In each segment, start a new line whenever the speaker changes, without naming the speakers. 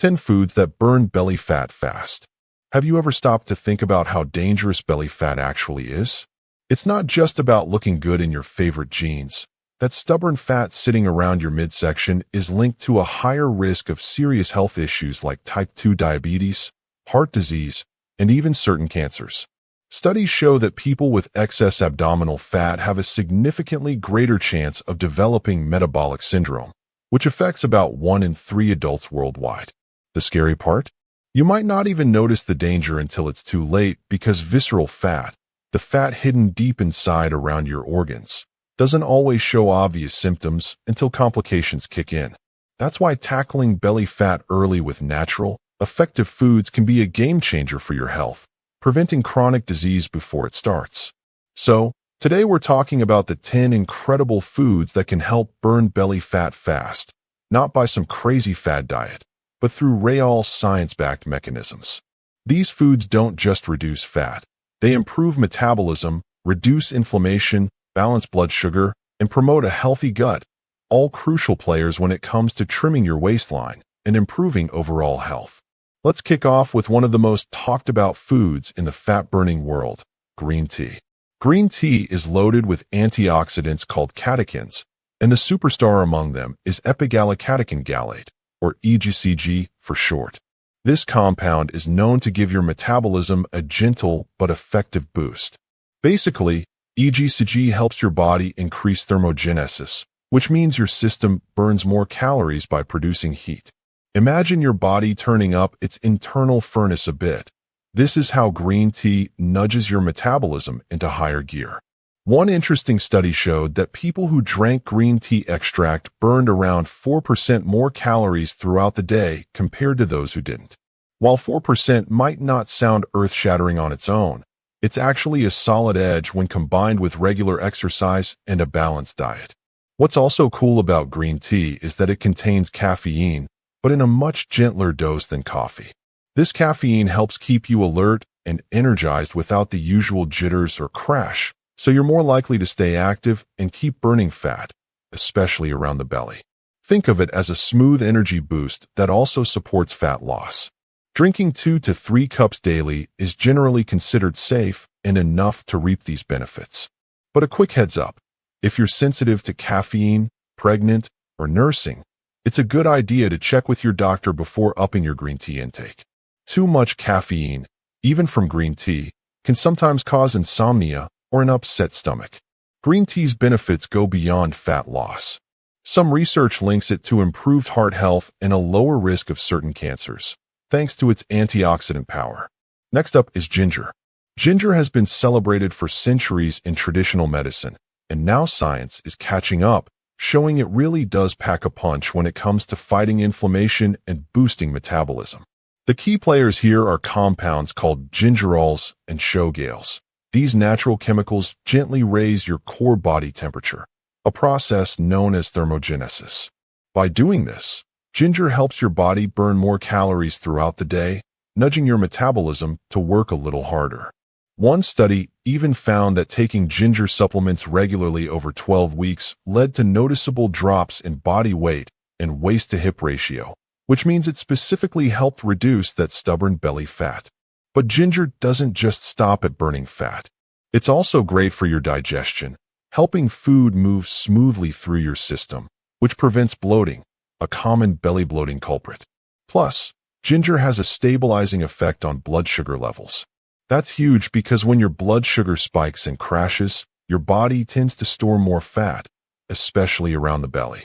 10 foods that burn belly fat fast. Have you ever stopped to think about how dangerous belly fat actually is? It's not just about looking good in your favorite jeans. That stubborn fat sitting around your midsection is linked to a higher risk of serious health issues like type 2 diabetes, heart disease, and even certain cancers. Studies show that people with excess abdominal fat have a significantly greater chance of developing metabolic syndrome, which affects about 1 in 3 adults worldwide. The scary part? You might not even notice the danger until it's too late because visceral fat, the fat hidden deep inside around your organs, doesn't always show obvious symptoms until complications kick in. That's why tackling belly fat early with natural, effective foods can be a game changer for your health, preventing chronic disease before it starts. So, today we're talking about the 10 incredible foods that can help burn belly fat fast, not by some crazy fad diet, but through real science-backed mechanisms. These foods don't just reduce fat. They improve metabolism, reduce inflammation, balance blood sugar, and promote a healthy gut, all crucial players when it comes to trimming your waistline and improving overall health. Let's kick off with one of the most talked about foods in the fat-burning world, green tea. Green tea is loaded with antioxidants called catechins, and the superstar among them is epigallocatechin gallate, or EGCG for short. This compound is known to give your metabolism a gentle but effective boost. Basically, EGCG helps your body increase thermogenesis, which means your system burns more calories by producing heat. Imagine your body turning up its internal furnace a bit. This is how green tea nudges your metabolism into higher gear. One interesting study showed that people who drank green tea extract burned around 4% more calories throughout the day compared to those who didn't. While 4% might not sound earth-shattering on its own, it's actually a solid edge when combined with regular exercise and a balanced diet. What's also cool about green tea is that it contains caffeine, but in a much gentler dose than coffee. This caffeine helps keep you alert and energized without the usual jitters or crash, so you're more likely to stay active and keep burning fat, especially around the belly. Think of it as a smooth energy boost that also supports fat loss. Drinking 2 to 3 cups daily is generally considered safe and enough to reap these benefits. But a quick heads up, if you're sensitive to caffeine, pregnant, or nursing, it's a good idea to check with your doctor before upping your green tea intake. Too much caffeine, even from green tea, can sometimes cause insomnia or an upset stomach. Green tea's benefits go beyond fat loss. Some research links it to improved heart health and a lower risk of certain cancers, thanks to its antioxidant power. Next up is ginger. Ginger has been celebrated for centuries in traditional medicine, and now science is catching up, showing it really does pack a punch when it comes to fighting inflammation and boosting metabolism. The key players here are compounds called gingerols and showgales. These natural chemicals gently raise your core body temperature, a process known as thermogenesis. By doing this, ginger helps your body burn more calories throughout the day, nudging your metabolism to work a little harder. One study even found that taking ginger supplements regularly over 12 weeks led to noticeable drops in body weight and waist-to-hip ratio, which means it specifically helped reduce that stubborn belly fat. But ginger doesn't just stop at burning fat. It's also great for your digestion, helping food move smoothly through your system, which prevents bloating, a common belly bloating culprit. Plus, ginger has a stabilizing effect on blood sugar levels. That's huge because when your blood sugar spikes and crashes, your body tends to store more fat, especially around the belly.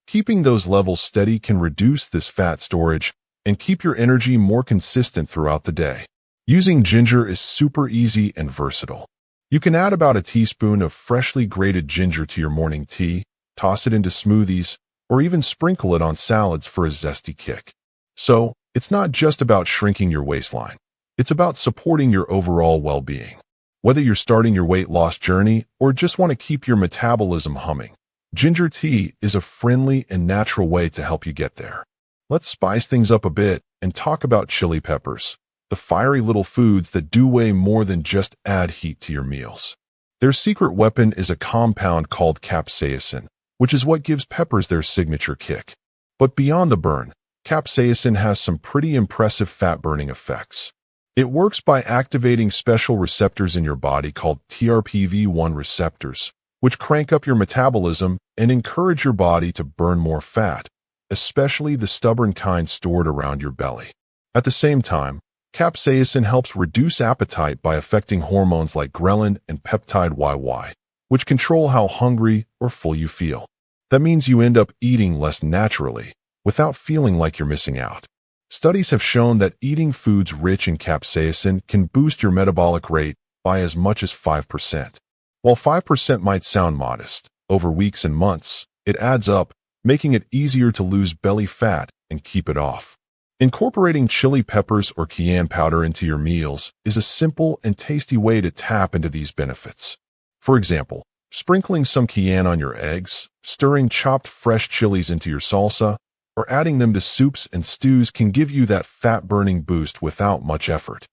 Keeping those levels steady can reduce this fat storage and keep your energy more consistent throughout the day. Using ginger is super easy and versatile. You can add about a teaspoon of freshly grated ginger to your morning tea, toss it into smoothies, or even sprinkle it on salads for a zesty kick. So, it's not just about shrinking your waistline. It's about supporting your overall well-being. Whether you're starting your weight loss journey or just want to keep your metabolism humming, ginger tea is a friendly and natural way to help you get there. Let's spice things up a bit and talk about chili peppers, the fiery little foods that do way more than just add heat to your meals. Their secret weapon is a compound called capsaicin, which is what gives peppers their signature kick. But beyond the burn, capsaicin has some pretty impressive fat-burning effects. It works by activating special receptors in your body called TRPV1 receptors, which crank up your metabolism and encourage your body to burn more fat, especially the stubborn kind stored around your belly. At the same time, capsaicin helps reduce appetite by affecting hormones like ghrelin and peptide YY, which control how hungry or full you feel. That means you end up eating less naturally, without feeling like you're missing out. Studies have shown that eating foods rich in capsaicin can boost your metabolic rate by as much as 5%. While 5% might sound modest, over weeks and months, it adds up, making it easier to lose belly fat and keep it off. Incorporating chili peppers or cayenne powder into your meals is a simple and tasty way to tap into these benefits. For example, sprinkling some cayenne on your eggs, stirring chopped fresh chilies into your salsa, or adding them to soups and stews can give you that fat-burning boost without much effort.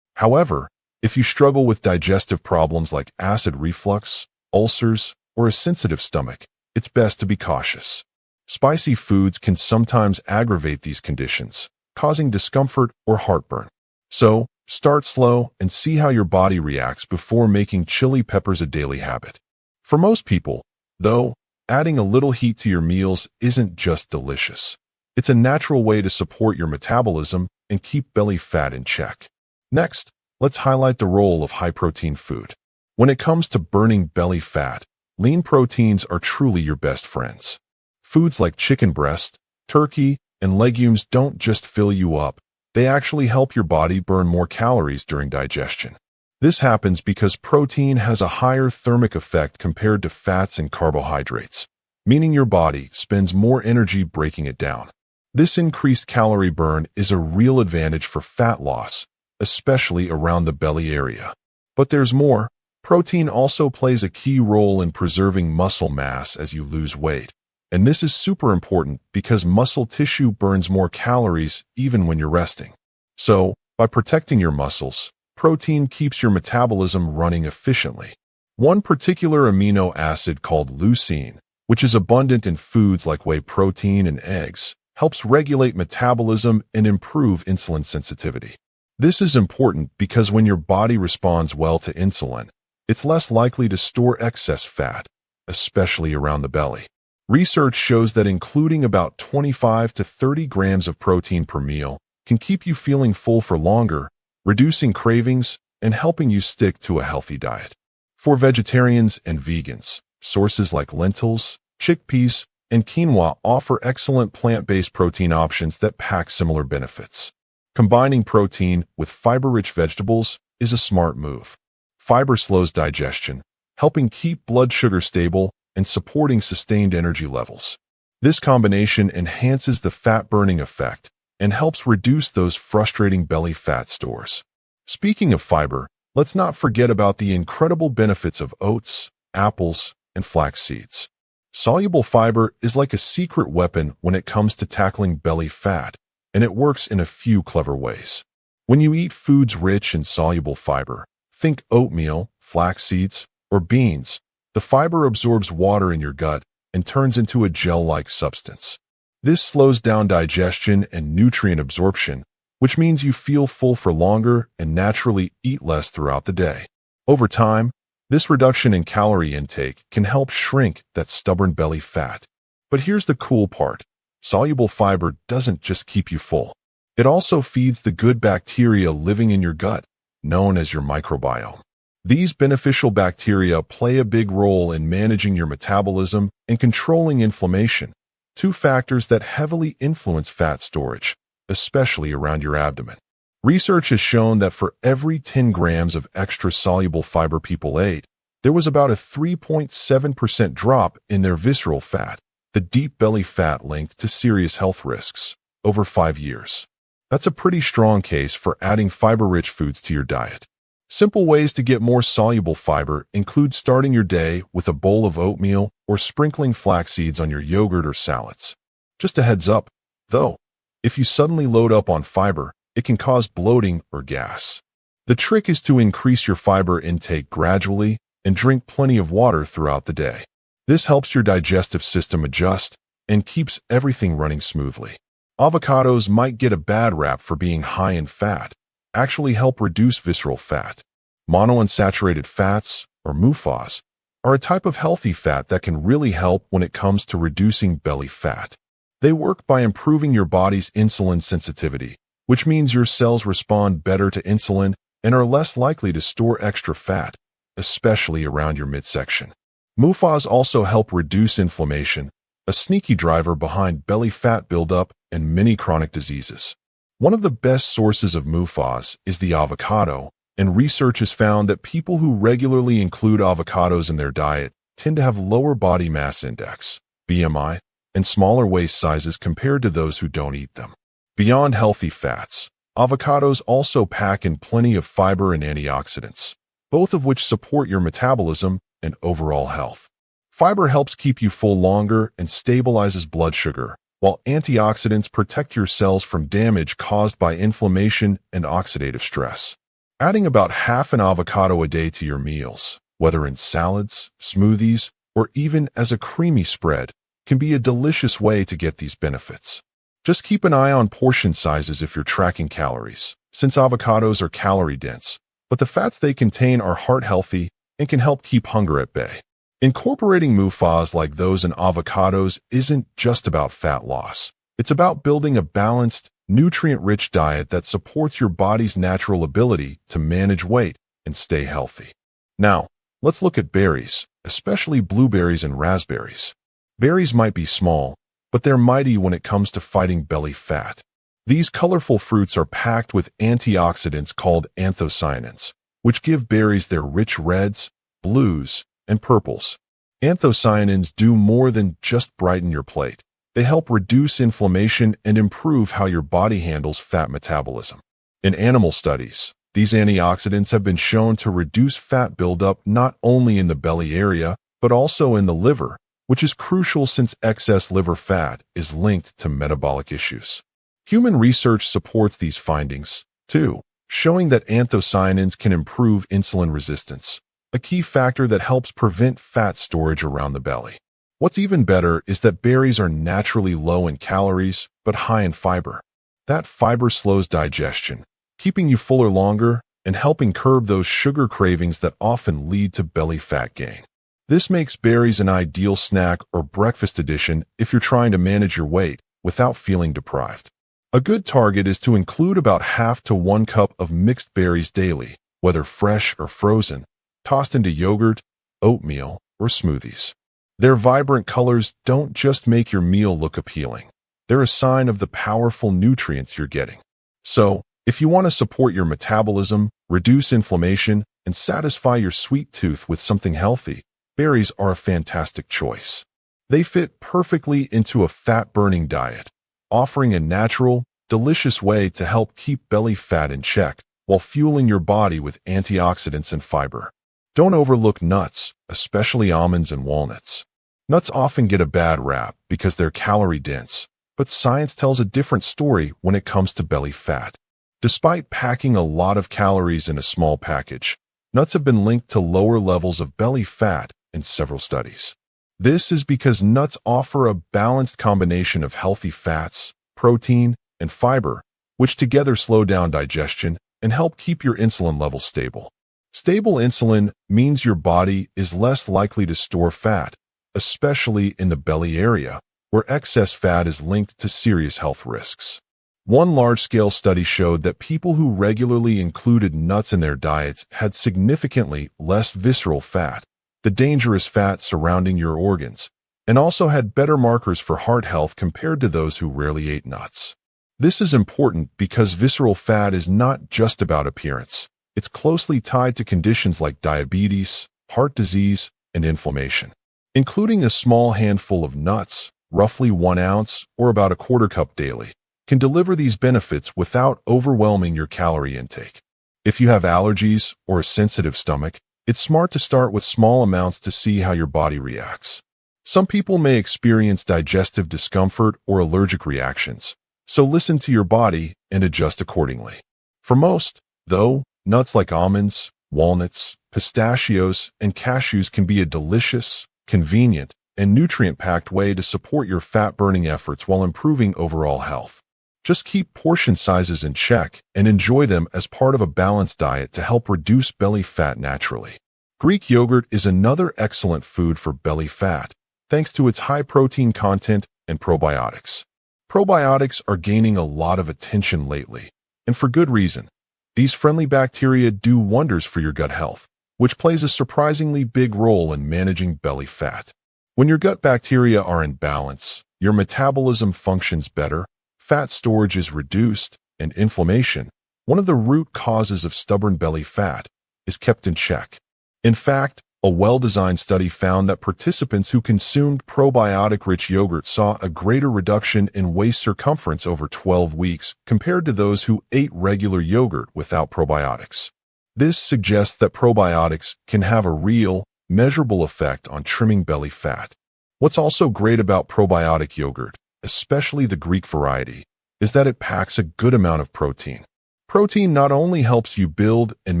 However, if you struggle with digestive problems like acid reflux, ulcers, or a sensitive stomach, it's best to be cautious. Spicy foods can sometimes aggravate these conditions, causing discomfort or heartburn. So, start slow and see how your body reacts before making chili peppers a daily habit. For most people, though, adding a little heat to your meals isn't just delicious. It's a natural way to support your metabolism and keep belly fat in check. Next, let's highlight the role of high-protein food. When it comes to burning belly fat, lean proteins are truly your best friends. Foods like chicken breast, turkey, and legumes don't just fill you up, they actually help your body burn more calories during digestion. This happens because protein has a higher thermic effect compared to fats and carbohydrates, meaning your body spends more energy breaking it down. This increased calorie burn is a real advantage for fat loss, especially around the belly area. But there's more. Protein also plays a key role in preserving muscle mass as you lose weight. And this is super important because muscle tissue burns more calories even when you're resting. So, by protecting your muscles, protein keeps your metabolism running efficiently. One particular amino acid called leucine, which is abundant in foods like whey protein and eggs, helps regulate metabolism and improve insulin sensitivity. This is important because when your body responds well to insulin, it's less likely to store excess fat, especially around the belly. Research shows that including about 25 to 30 grams of protein per meal can keep you feeling full for longer, reducing cravings, and helping you stick to a healthy diet. For vegetarians and vegans, sources like lentils, chickpeas, and quinoa offer excellent plant-based protein options that pack similar benefits. Combining protein with fiber-rich vegetables is a smart move. Fiber slows digestion, helping keep blood sugar stable and supporting sustained energy levels. This combination enhances the fat-burning effect and helps reduce those frustrating belly fat stores. Speaking of fiber, let's not forget about the incredible benefits of oats, apples, and flax seeds. Soluble fiber is like a secret weapon when it comes to tackling belly fat, and it works in a few clever ways. When you eat foods rich in soluble fiber, think oatmeal, flax seeds, or beans, the fiber absorbs water in your gut and turns into a gel-like substance. This slows down digestion and nutrient absorption, which means you feel full for longer and naturally eat less throughout the day. Over time, this reduction in calorie intake can help shrink that stubborn belly fat. But here's the cool part. Soluble fiber doesn't just keep you full. It also feeds the good bacteria living in your gut, known as your microbiome. These beneficial bacteria play a big role in managing your metabolism and controlling inflammation, two factors that heavily influence fat storage, especially around your abdomen. Research has shown that for every 10 grams of extra soluble fiber people ate, there was about a 3.7% drop in their visceral fat, the deep belly fat linked to serious health risks, over 5 years. That's a pretty strong case for adding fiber-rich foods to your diet. Simple ways to get more soluble fiber include starting your day with a bowl of oatmeal or sprinkling flax seeds on your yogurt or salads. Just a heads up, though, if you suddenly load up on fiber, it can cause bloating or gas. The trick is to increase your fiber intake gradually and drink plenty of water throughout the day. This helps your digestive system adjust and keeps everything running smoothly. Avocados might get a bad rap for being high in fat, actually help reduce visceral fat. Monounsaturated fats, or MUFAs, are a type of healthy fat that can really help when it comes to reducing belly fat. They work by improving your body's insulin sensitivity, which means your cells respond better to insulin and are less likely to store extra fat, especially around your midsection. MUFAs also help reduce inflammation, a sneaky driver behind belly fat buildup and many chronic diseases. One of the best sources of MUFAs is the avocado, and research has found that people who regularly include avocados in their diet tend to have lower body mass index, BMI, and smaller waist sizes compared to those who don't eat them. Beyond healthy fats, avocados also pack in plenty of fiber and antioxidants, both of which support your metabolism and overall health. Fiber helps keep you full longer and stabilizes blood sugar, while antioxidants protect your cells from damage caused by inflammation and oxidative stress. Adding about half an avocado a day to your meals, whether in salads, smoothies, or even as a creamy spread, can be a delicious way to get these benefits. Just keep an eye on portion sizes if you're tracking calories, since avocados are calorie-dense, but the fats they contain are heart-healthy and can help keep hunger at bay. Incorporating MUFAs like those in avocados isn't just about fat loss. It's about building a balanced, nutrient-rich diet that supports your body's natural ability to manage weight and stay healthy. Now, let's look at berries, especially blueberries and raspberries. Berries might be small, but they're mighty when it comes to fighting belly fat. These colorful fruits are packed with antioxidants called anthocyanins, which give berries their rich reds, blues, and purples. Anthocyanins do more than just brighten your plate. They help reduce inflammation and improve how your body handles fat metabolism. In animal studies, these antioxidants have been shown to reduce fat buildup not only in the belly area, but also in the liver, which is crucial since excess liver fat is linked to metabolic issues. Human research supports these findings, too, showing that anthocyanins can improve insulin resistance, a key factor that helps prevent fat storage around the belly. What's even better is that berries are naturally low in calories, but high in fiber. That fiber slows digestion, keeping you fuller longer and helping curb those sugar cravings that often lead to belly fat gain. This makes berries an ideal snack or breakfast addition if you're trying to manage your weight without feeling deprived. A good target is to include about half to 1 cup of mixed berries daily, whether fresh or frozen, tossed into yogurt, oatmeal, or smoothies. Their vibrant colors don't just make your meal look appealing. They're a sign of the powerful nutrients you're getting. So, if you want to support your metabolism, reduce inflammation, and satisfy your sweet tooth with something healthy, berries are a fantastic choice. They fit perfectly into a fat-burning diet, offering a natural, delicious way to help keep belly fat in check while fueling your body with antioxidants and fiber. Don't overlook nuts, especially almonds and walnuts. Nuts often get a bad rap because they're calorie-dense, but science tells a different story when it comes to belly fat. Despite packing a lot of calories in a small package, nuts have been linked to lower levels of belly fat in several studies. This is because nuts offer a balanced combination of healthy fats, protein, and fiber, which together slow down digestion and help keep your insulin levels stable. Stable insulin means your body is less likely to store fat, especially in the belly area, where excess fat is linked to serious health risks. One large-scale study showed that people who regularly included nuts in their diets had significantly less visceral fat, the dangerous fat surrounding your organs, and also had better markers for heart health compared to those who rarely ate nuts. This is important because visceral fat is not just about appearance. It's closely tied to conditions like diabetes, heart disease, and inflammation. Including a small handful of nuts, roughly 1 ounce or about a 1/4 cup daily, can deliver these benefits without overwhelming your calorie intake. If you have allergies or a sensitive stomach, it's smart to start with small amounts to see how your body reacts. Some people may experience digestive discomfort or allergic reactions, so listen to your body and adjust accordingly. For most, though, nuts like almonds, walnuts, pistachios, and cashews can be a delicious, convenient, and nutrient-packed way to support your fat-burning efforts while improving overall health. Just keep portion sizes in check and enjoy them as part of a balanced diet to help reduce belly fat naturally. Greek yogurt is another excellent food for belly fat, thanks to its high protein content and probiotics. Probiotics are gaining a lot of attention lately, and for good reason. These friendly bacteria do wonders for your gut health, which plays a surprisingly big role in managing belly fat. When your gut bacteria are in balance, your metabolism functions better, fat storage is reduced, and inflammation, one of the root causes of stubborn belly fat, is kept in check. In fact, a well-designed study found that participants who consumed probiotic-rich yogurt saw a greater reduction in waist circumference over 12 weeks compared to those who ate regular yogurt without probiotics. This suggests that probiotics can have a real, measurable effect on trimming belly fat. What's also great about probiotic yogurt, especially the Greek variety, is that it packs a good amount of protein. Protein not only helps you build and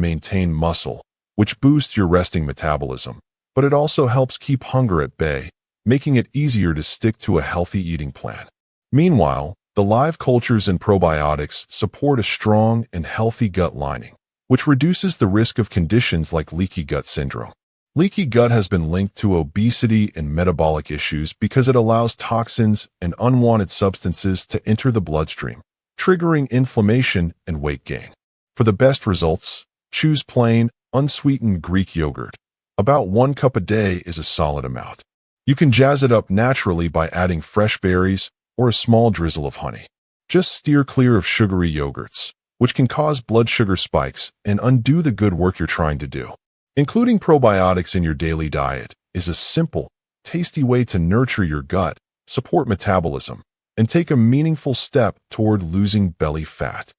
maintain muscle, which boosts your resting metabolism, but it also helps keep hunger at bay, making it easier to stick to a healthy eating plan. Meanwhile, the live cultures in probiotics support a strong and healthy gut lining, which reduces the risk of conditions like leaky gut syndrome. Leaky gut has been linked to obesity and metabolic issues because it allows toxins and unwanted substances to enter the bloodstream, triggering inflammation and weight gain. For the best results, choose plain, unsweetened Greek yogurt. About 1 cup a day is a solid amount. You can jazz it up naturally by adding fresh berries or a small drizzle of honey. Just steer clear of sugary yogurts, which can cause blood sugar spikes and undo the good work you're trying to do. Including probiotics in your daily diet is a simple, tasty way to nurture your gut, support metabolism, and take a meaningful step toward losing belly fat.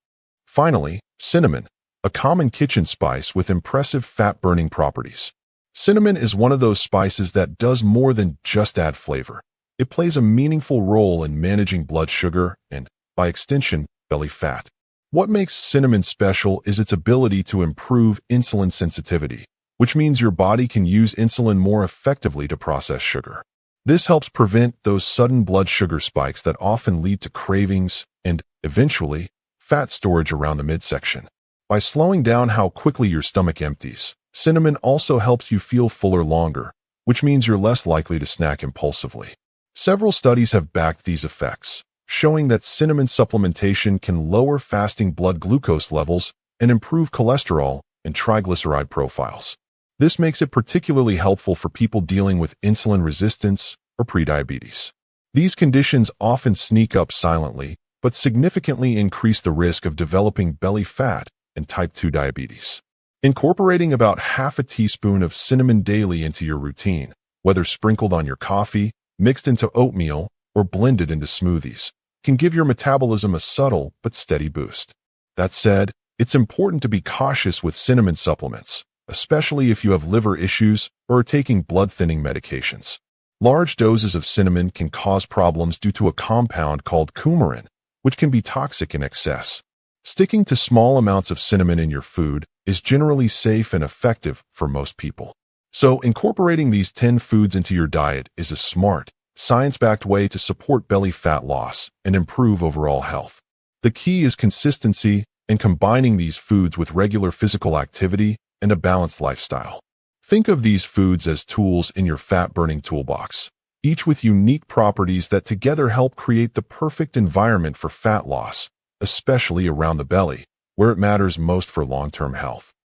Finally, cinnamon, a common kitchen spice with impressive fat-burning properties. Cinnamon is one of those spices that does more than just add flavor. It plays a meaningful role in managing blood sugar and, by extension, belly fat. What makes cinnamon special is its ability to improve insulin sensitivity, which means your body can use insulin more effectively to process sugar. This helps prevent those sudden blood sugar spikes that often lead to cravings and, eventually, fat storage around the midsection. By slowing down how quickly your stomach empties, cinnamon also helps you feel fuller longer, which means you're less likely to snack impulsively. Several studies have backed these effects, showing that cinnamon supplementation can lower fasting blood glucose levels and improve cholesterol and triglyceride profiles. This makes it particularly helpful for people dealing with insulin resistance or prediabetes. These conditions often sneak up silently, but significantly increase the risk of developing belly fat and type 2 diabetes. Incorporating about half a teaspoon of cinnamon daily into your routine, whether sprinkled on your coffee, mixed into oatmeal, or blended into smoothies, can give your metabolism a subtle but steady boost. That said, it's important to be cautious with cinnamon supplements, especially if you have liver issues or are taking blood-thinning medications. Large doses of cinnamon can cause problems due to a compound called coumarin, which can be toxic in excess. Sticking to small amounts of cinnamon in your food is generally safe and effective for most people. So, incorporating these 10 foods into your diet is a smart, science-backed way to support belly fat loss and improve overall health. The key is consistency and combining these foods with regular physical activity and a balanced lifestyle. Think of these foods as tools in your fat-burning toolbox, each with unique properties that together help create the perfect environment for fat loss, especially around the belly, where it matters most for long-term health.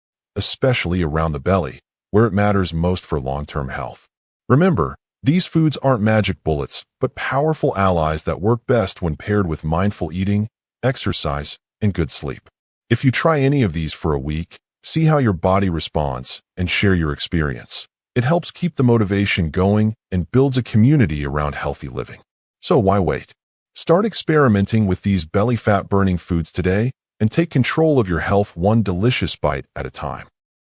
Remember, these foods aren't magic bullets, but powerful allies that work best when paired with mindful eating, exercise, and good sleep. If you try any of these for a week, see how your body responds and share your experience. It helps keep the motivation going and builds a community around healthy living. So why wait? Start experimenting with these belly fat burning foods today and take control of your health one delicious bite at a time.